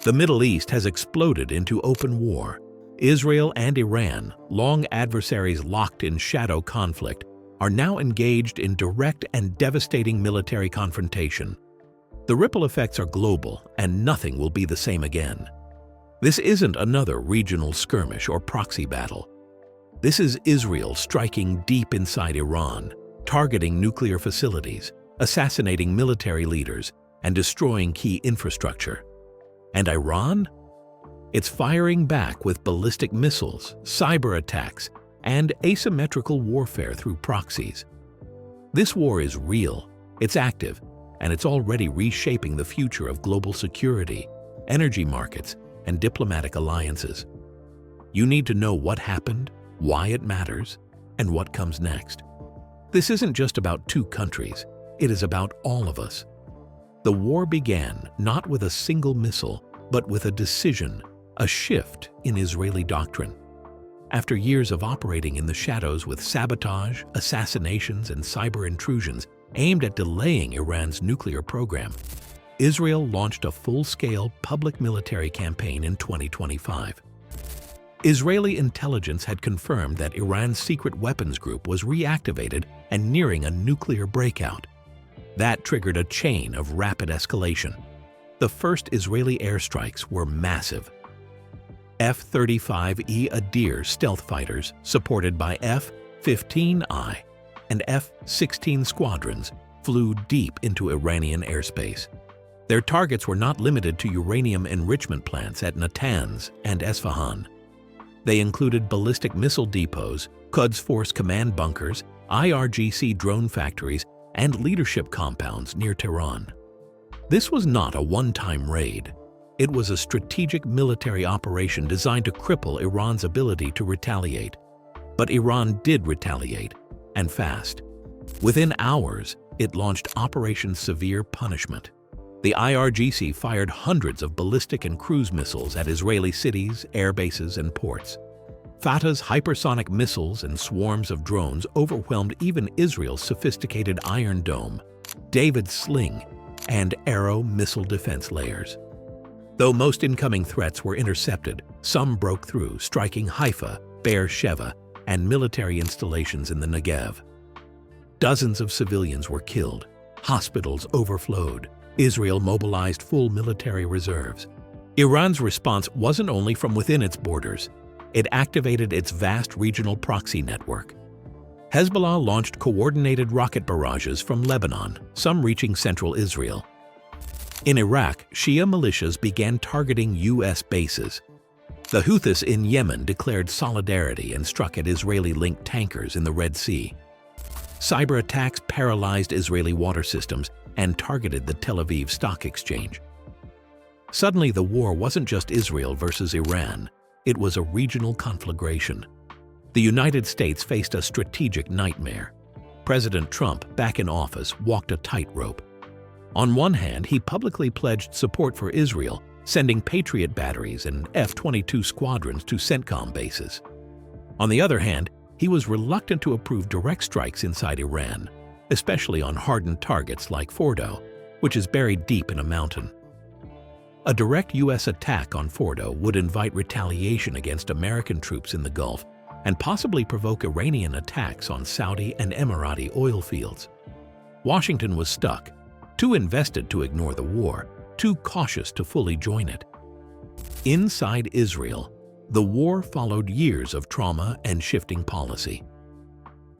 The Middle East has exploded into open war. Israel and Iran, long adversaries locked in shadow conflict, are now engaged in direct and devastating military confrontation. The ripple effects are global, and nothing will be the same again. This isn't another regional skirmish or proxy battle. This is Israel striking deep inside Iran, targeting nuclear facilities, assassinating military leaders, and destroying key infrastructure. And Iran? It's firing back with ballistic missiles, cyber attacks, and asymmetrical warfare through proxies. This war is real, it's active, and it's already reshaping the future of global security, energy markets, and diplomatic alliances. You need to know what happened, why it matters, and what comes next. This isn't just about two countries, it is about all of us. The war began not with a single missile, but with a decision, a shift in Israeli doctrine. After years of operating in the shadows with sabotage, assassinations, and cyber intrusions aimed at delaying Iran's nuclear program, Israel launched a full-scale public military campaign in 2025. Israeli intelligence had confirmed that Iran's secret weapons group was reactivated and nearing a nuclear breakout. That triggered a chain of rapid escalation. The first Israeli airstrikes were massive. F-35E Adir stealth fighters, supported by F-15I and F-16 squadrons, flew deep into Iranian airspace. Their targets were not limited to uranium enrichment plants at Natanz and Esfahan. They included ballistic missile depots, Quds Force command bunkers, IRGC drone factories, and leadership compounds near Tehran. This was not a one-time raid. It was a strategic military operation designed to cripple Iran's ability to retaliate. But Iran did retaliate, and fast. Within hours, it launched Operation Severe Punishment. The IRGC fired hundreds of ballistic and cruise missiles at Israeli cities, air bases, and ports. Fatah's hypersonic missiles and swarms of drones overwhelmed even Israel's sophisticated Iron Dome, David's Sling, and Arrow missile defense layers. Though most incoming threats were intercepted, some broke through, striking Haifa, Be'er Sheva, and military installations in the Negev. Dozens of civilians were killed, hospitals overflowed, Israel mobilized full military reserves. Iran's response wasn't only from within its borders, it activated its vast regional proxy network. Hezbollah launched coordinated rocket barrages from Lebanon, some reaching central Israel. In Iraq, Shia militias began targeting U.S. bases. The Houthis in Yemen declared solidarity and struck at Israeli-linked tankers in the Red Sea. Cyber attacks paralyzed Israeli water systems and targeted the Tel Aviv Stock Exchange. Suddenly, the war wasn't just Israel versus Iran, it was a regional conflagration. The United States faced a strategic nightmare. President Trump, back in office, walked a tightrope. On one hand, he publicly pledged support for Israel, sending Patriot batteries and F-22 squadrons to CENTCOM bases. On the other hand, he was reluctant to approve direct strikes inside Iran, especially on hardened targets like Fordo, which is buried deep in a mountain. A direct U.S. attack on Fordo would invite retaliation against American troops in the Gulf and possibly provoke Iranian attacks on Saudi and Emirati oil fields. Washington was stuck, too invested to ignore the war, too cautious to fully join it. Inside Israel, the war followed years of trauma and shifting policy.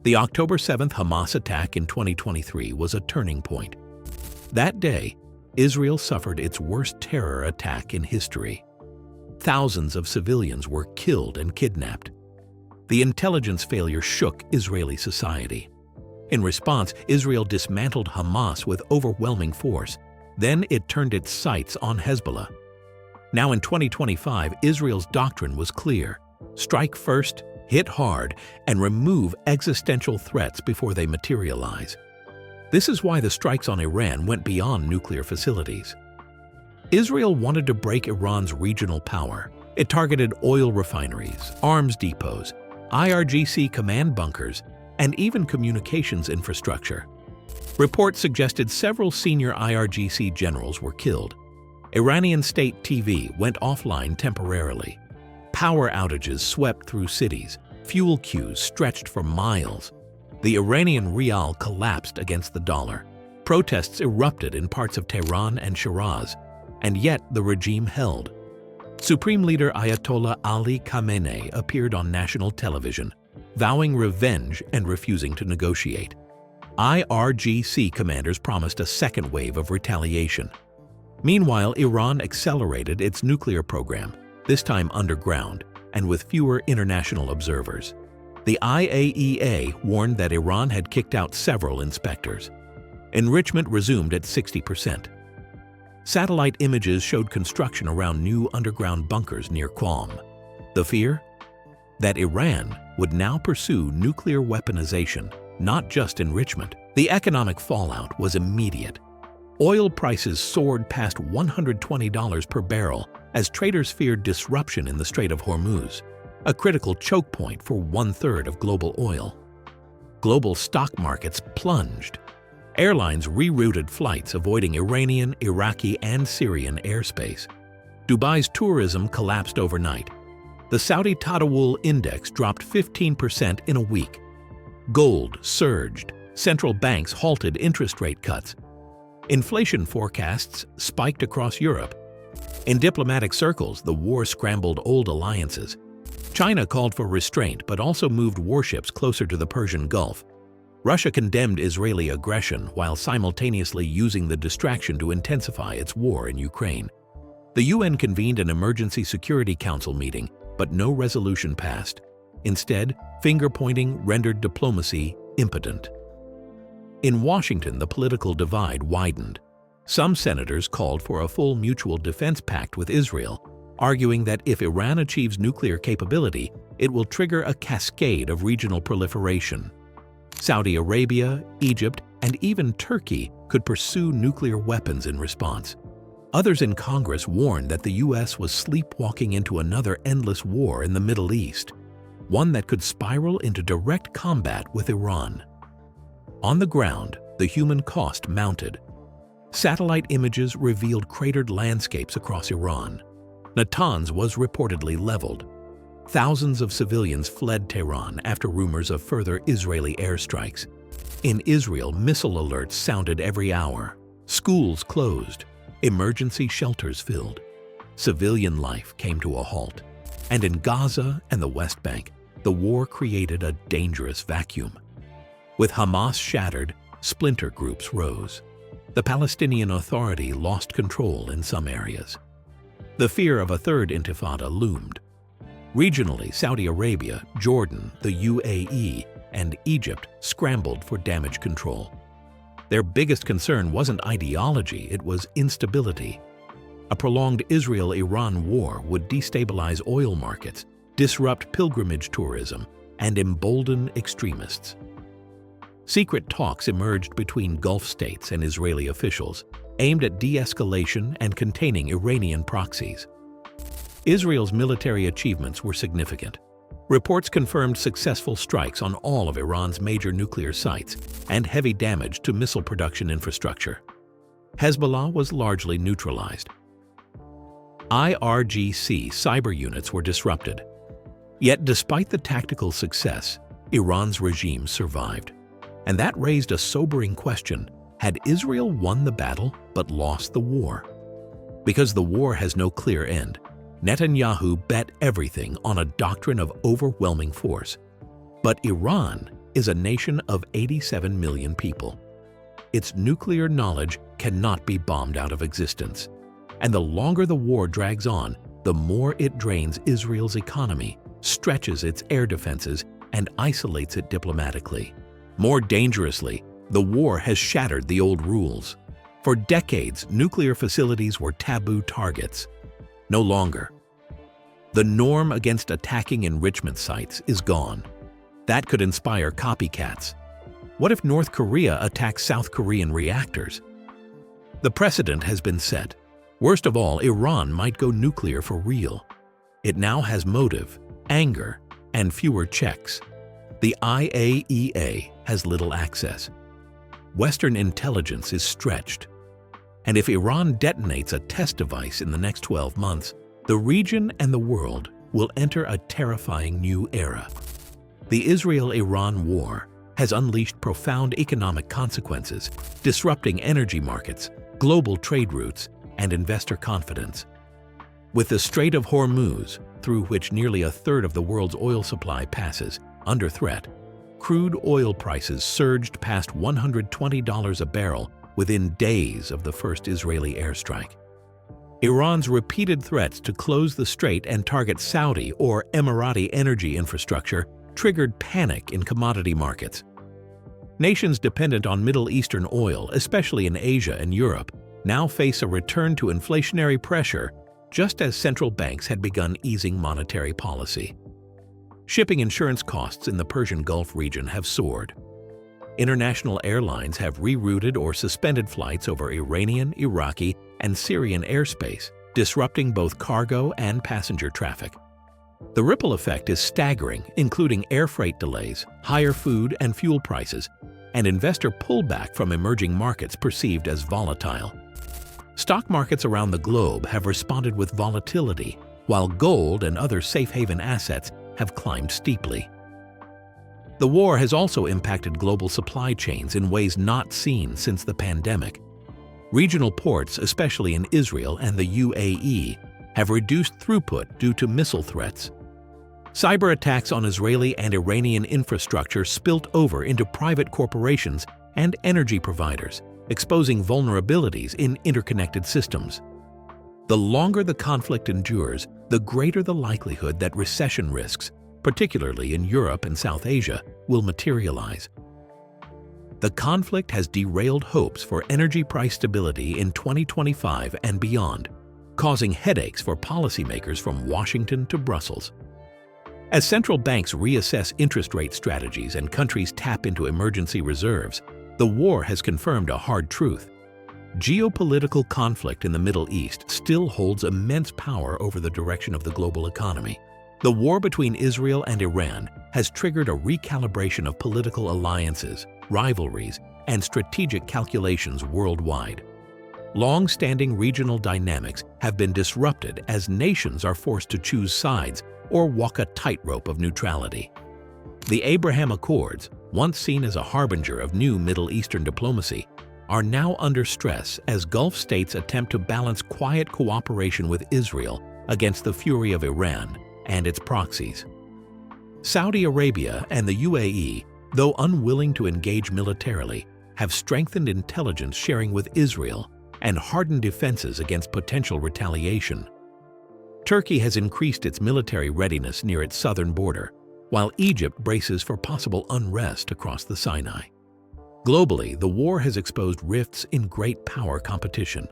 The October 7th Hamas attack in 2023 was a turning point. That day, Israel suffered its worst terror attack in history. Thousands of civilians were killed and kidnapped. The intelligence failure shook Israeli society. In response, Israel dismantled Hamas with overwhelming force. Then it turned its sights on Hezbollah. Now in 2025, Israel's doctrine was clear: strike first, hit hard, and remove existential threats before they materialize. This is why the strikes on Iran went beyond nuclear facilities. Israel wanted to break Iran's regional power. It targeted oil refineries, arms depots, IRGC command bunkers, and even communications infrastructure. Reports suggested several senior IRGC generals were killed. Iranian state TV went offline temporarily. Power outages swept through cities. Fuel queues stretched for miles. The Iranian rial collapsed against the dollar. Protests erupted in parts of Tehran and Shiraz, and yet the regime held. Supreme Leader Ayatollah Ali Khamenei appeared on national television, vowing revenge and refusing to negotiate. IRGC commanders promised a second wave of retaliation. Meanwhile, Iran accelerated its nuclear program, this time underground and with fewer international observers. The IAEA warned that Iran had kicked out several inspectors. Enrichment resumed at 60%. Satellite images showed construction around new underground bunkers near Qom. The fear? That Iran would now pursue nuclear weaponization, not just enrichment. The economic fallout was immediate. Oil prices soared past $120 per barrel as traders feared disruption in the Strait of Hormuz, a critical choke point for one-third of global oil. Global stock markets plunged. Airlines rerouted flights, avoiding Iranian, Iraqi, and Syrian airspace. Dubai's tourism collapsed overnight. The Saudi Tadawul Index dropped 15% in a week. Gold surged. Central banks halted interest rate cuts. Inflation forecasts spiked across Europe. In diplomatic circles, the war scrambled old alliances. China called for restraint but also moved warships closer to the Persian Gulf. Russia condemned Israeli aggression while simultaneously using the distraction to intensify its war in Ukraine. The UN convened an Emergency Security Council meeting, but no resolution passed. Instead, finger-pointing rendered diplomacy impotent. In Washington, the political divide widened. Some senators called for a full mutual defense pact with Israel, arguing that if Iran achieves nuclear capability, it will trigger a cascade of regional proliferation. Saudi Arabia, Egypt, and even Turkey could pursue nuclear weapons in response. Others in Congress warned that the U.S. was sleepwalking into another endless war in the Middle East, one that could spiral into direct combat with Iran. On the ground, the human cost mounted. Satellite images revealed cratered landscapes across Iran. Natanz was reportedly leveled. Thousands of civilians fled Tehran after rumors of further Israeli airstrikes. In Israel, missile alerts sounded every hour. Schools closed. Emergency shelters filled. Civilian life came to a halt. And in Gaza and the West Bank, the war created a dangerous vacuum. With Hamas shattered, splinter groups rose. The Palestinian Authority lost control in some areas. The fear of a third intifada loomed. Regionally, Saudi Arabia, Jordan, the UAE, and Egypt scrambled for damage control. Their biggest concern wasn't ideology, it was instability. A prolonged Israel-Iran war would destabilize oil markets, disrupt pilgrimage tourism, and embolden extremists. Secret talks emerged between Gulf states and Israeli officials, aimed at de-escalation and containing Iranian proxies. Israel's military achievements were significant. Reports confirmed successful strikes on all of Iran's major nuclear sites and heavy damage to missile production infrastructure. Hezbollah was largely neutralized. IRGC cyber units were disrupted. Yet despite the tactical success, Iran's regime survived. And that raised a sobering question: had Israel won the battle but lost the war? Because the war has no clear end, Netanyahu bet everything on a doctrine of overwhelming force. But Iran is a nation of 87 million people. Its nuclear knowledge cannot be bombed out of existence. And the longer the war drags on, the more it drains Israel's economy, stretches its air defenses, and isolates it diplomatically. More dangerously, the war has shattered the old rules. For decades, nuclear facilities were taboo targets. No longer. The norm against attacking enrichment sites is gone. That could inspire copycats. What if North Korea attacks South Korean reactors? The precedent has been set. Worst of all, Iran might go nuclear for real. It now has motive, anger, and fewer checks. The IAEA has little access. Western intelligence is stretched. And if Iran detonates a test device in the next 12 months, the region and the world will enter a terrifying new era. The Israel-Iran war has unleashed profound economic consequences, disrupting energy markets, global trade routes, and investor confidence. With the Strait of Hormuz, through which nearly a third of the world's oil supply passes, under threat, crude oil prices surged past $120 a barrel within days of the first Israeli airstrike. Iran's repeated threats to close the strait and target Saudi or Emirati energy infrastructure triggered panic in commodity markets. Nations dependent on Middle Eastern oil, especially in Asia and Europe, now face a return to inflationary pressure just as central banks had begun easing monetary policy. Shipping insurance costs in the Persian Gulf region have soared. International airlines have rerouted or suspended flights over Iranian, Iraqi, and Syrian airspace, disrupting both cargo and passenger traffic. The ripple effect is staggering, including air freight delays, higher food and fuel prices, and investor pullback from emerging markets perceived as volatile. Stock markets around the globe have responded with volatility, while gold and other safe haven assets have climbed steeply. The war has also impacted global supply chains in ways not seen since the pandemic. Regional ports, especially in Israel and the UAE, have reduced throughput due to missile threats. Cyber attacks on Israeli and Iranian infrastructure spilt over into private corporations and energy providers, exposing vulnerabilities in interconnected systems. The longer the conflict endures, the greater the likelihood that recession risks, particularly in Europe and South Asia, will materialize. The conflict has derailed hopes for energy price stability in 2025 and beyond, causing headaches for policymakers from Washington to Brussels. As central banks reassess interest rate strategies and countries tap into emergency reserves, the war has confirmed a hard truth. Geopolitical conflict in the Middle East still holds immense power over the direction of the global economy. The war between Israel and Iran has triggered a recalibration of political alliances, rivalries, and strategic calculations worldwide. Long-standing regional dynamics have been disrupted as nations are forced to choose sides or walk a tightrope of neutrality. The Abraham Accords, once seen as a harbinger of new Middle Eastern diplomacy, are now under stress as Gulf states attempt to balance quiet cooperation with Israel against the fury of Iran and its proxies. Saudi Arabia and the UAE, though unwilling to engage militarily, have strengthened intelligence sharing with Israel and hardened defenses against potential retaliation. Turkey has increased its military readiness near its southern border, while Egypt braces for possible unrest across the Sinai. Globally, the war has exposed rifts in great power competition.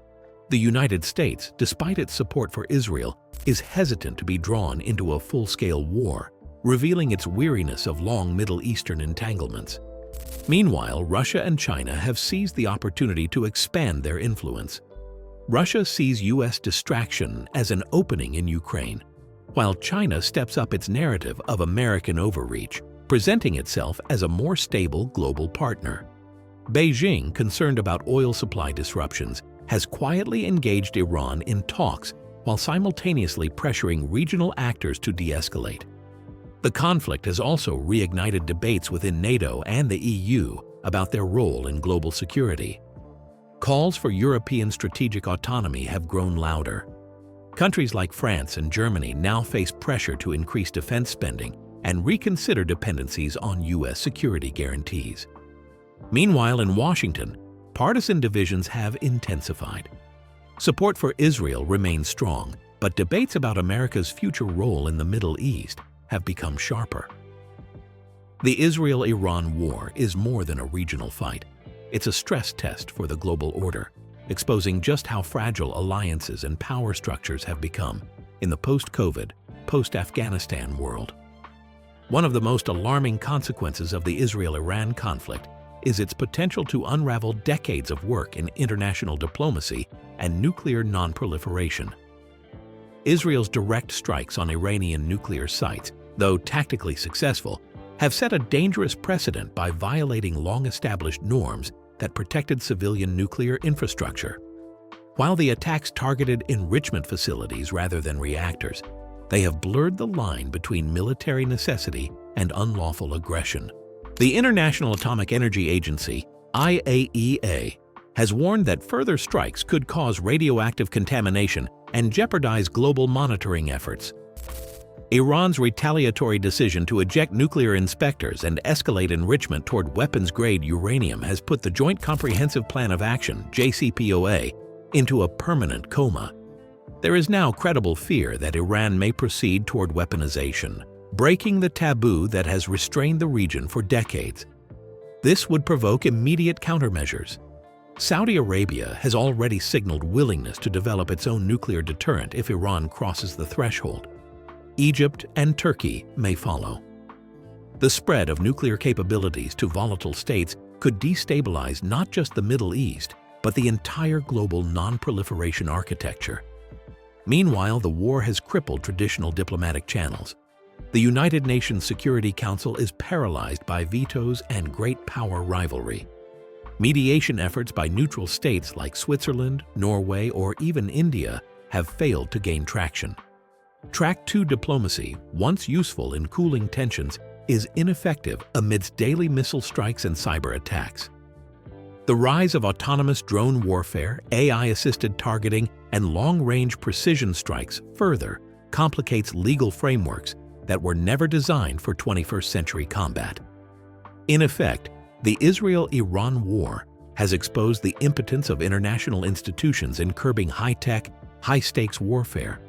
The United States, despite its support for Israel, is hesitant to be drawn into a full-scale war, revealing its weariness of long Middle Eastern entanglements. Meanwhile, Russia and China have seized the opportunity to expand their influence. Russia sees U.S. distraction as an opening in Ukraine, while China steps up its narrative of American overreach, presenting itself as a more stable global partner. Beijing, concerned about oil supply disruptions, has quietly engaged Iran in talks while simultaneously pressuring regional actors to de-escalate. The conflict has also reignited debates within NATO and the EU about their role in global security. Calls for European strategic autonomy have grown louder. Countries like France and Germany now face pressure to increase defense spending and reconsider dependencies on U.S. security guarantees. Meanwhile, in Washington, partisan divisions have intensified. Support for Israel remains strong, but debates about America's future role in the Middle East have become sharper. The Israel-Iran war is more than a regional fight. It's a stress test for the global order, exposing just how fragile alliances and power structures have become in the post-COVID, post-Afghanistan world. One of the most alarming consequences of the Israel-Iran conflict is its potential to unravel decades of work in international diplomacy and nuclear non-proliferation. Israel's direct strikes on Iranian nuclear sites, though tactically successful, have set a dangerous precedent by violating long-established norms that protected civilian nuclear infrastructure. While the attacks targeted enrichment facilities rather than reactors, they have blurred the line between military necessity and unlawful aggression. The International Atomic Energy Agency, IAEA, has warned that further strikes could cause radioactive contamination and jeopardize global monitoring efforts. Iran's retaliatory decision to eject nuclear inspectors and escalate enrichment toward weapons-grade uranium has put the Joint Comprehensive Plan of Action, JCPOA, into a permanent coma. There is now credible fear that Iran may proceed toward weaponization, breaking the taboo that has restrained the region for decades. This would provoke immediate countermeasures. Saudi Arabia has already signaled willingness to develop its own nuclear deterrent if Iran crosses the threshold. Egypt and Turkey may follow. The spread of nuclear capabilities to volatile states could destabilize not just the Middle East, but the entire global non-proliferation architecture. Meanwhile, the war has crippled traditional diplomatic channels. The United Nations Security Council is paralyzed by vetoes and great power rivalry. Mediation efforts by neutral states like Switzerland, Norway, or even India have failed to gain traction. Track 2 diplomacy, once useful in cooling tensions, is ineffective amidst daily missile strikes and cyber attacks. The rise of autonomous drone warfare, AI-assisted targeting, and long-range precision strikes further complicates legal frameworks that were never designed for 21st century combat. In effect, the Israel-Iran war has exposed the impotence of international institutions in curbing high-tech, high-stakes warfare.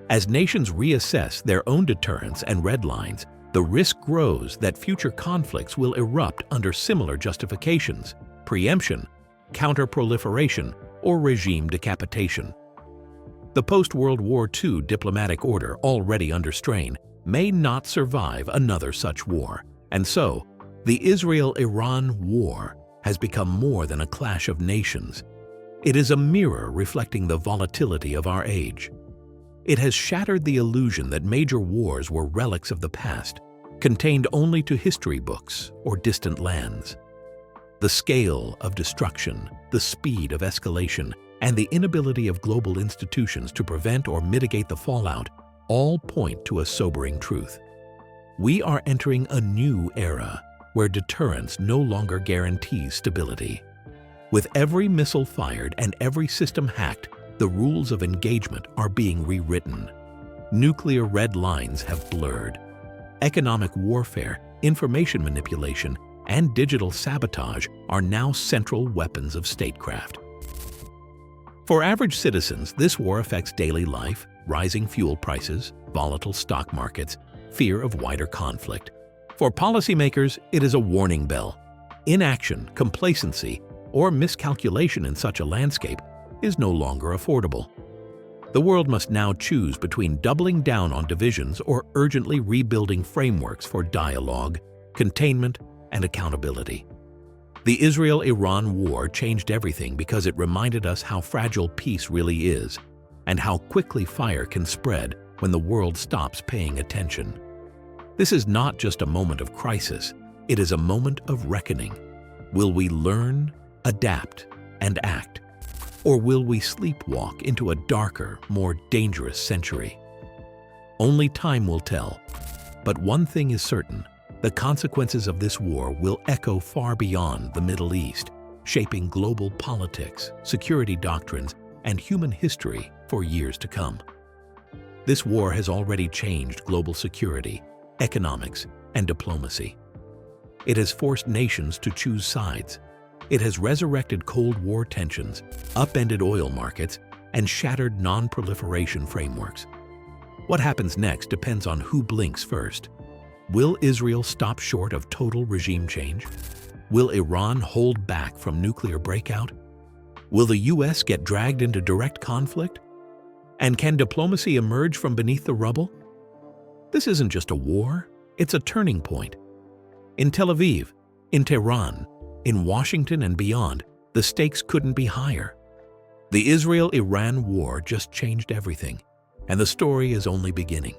As nations reassess their own deterrents and red lines, the risk grows that future conflicts will erupt under similar justifications: preemption, counter-proliferation, or regime decapitation. The post-World War II diplomatic order, already under strain, may not survive another such war, and so, the Israel-Iran war has become more than a clash of nations. It is a mirror reflecting the volatility of our age. It has shattered the illusion that major wars were relics of the past, contained only to history books or distant lands. The scale of destruction, the speed of escalation, and the inability of global institutions to prevent or mitigate the fallout all point to a sobering truth. We are entering a new era where deterrence no longer guarantees stability. With every missile fired and every system hacked, the rules of engagement are being rewritten. Nuclear red lines have blurred. Economic warfare, information manipulation, and digital sabotage are now central weapons of statecraft. For average citizens, this war affects daily life, rising fuel prices, volatile stock markets, fear of wider conflict. For policymakers, it is a warning bell. Inaction, complacency, or miscalculation in such a landscape is no longer affordable. The world must now choose between doubling down on divisions or urgently rebuilding frameworks for dialogue, containment, and accountability. The Israel-Iran war changed everything because it reminded us how fragile peace really is and how quickly fire can spread when the world stops paying attention. This is not just a moment of crisis, it is a moment of reckoning. Will we learn, adapt, and act? Or will we sleepwalk into a darker, more dangerous century? Only time will tell. But one thing is certain: the consequences of this war will echo far beyond the Middle East, shaping global politics, security doctrines, and human history for years to come. This war has already changed global security, economics, and diplomacy. It has forced nations to choose sides. It has resurrected Cold War tensions, upended oil markets, and shattered non-proliferation frameworks. What happens next depends on who blinks first. Will Israel stop short of total regime change? Will Iran hold back from nuclear breakout? Will the US get dragged into direct conflict? And can diplomacy emerge from beneath the rubble? This isn't just a war, it's a turning point. In Tel Aviv, in Tehran, in Washington and beyond, the stakes couldn't be higher. The Israel-Iran war just changed everything, and the story is only beginning.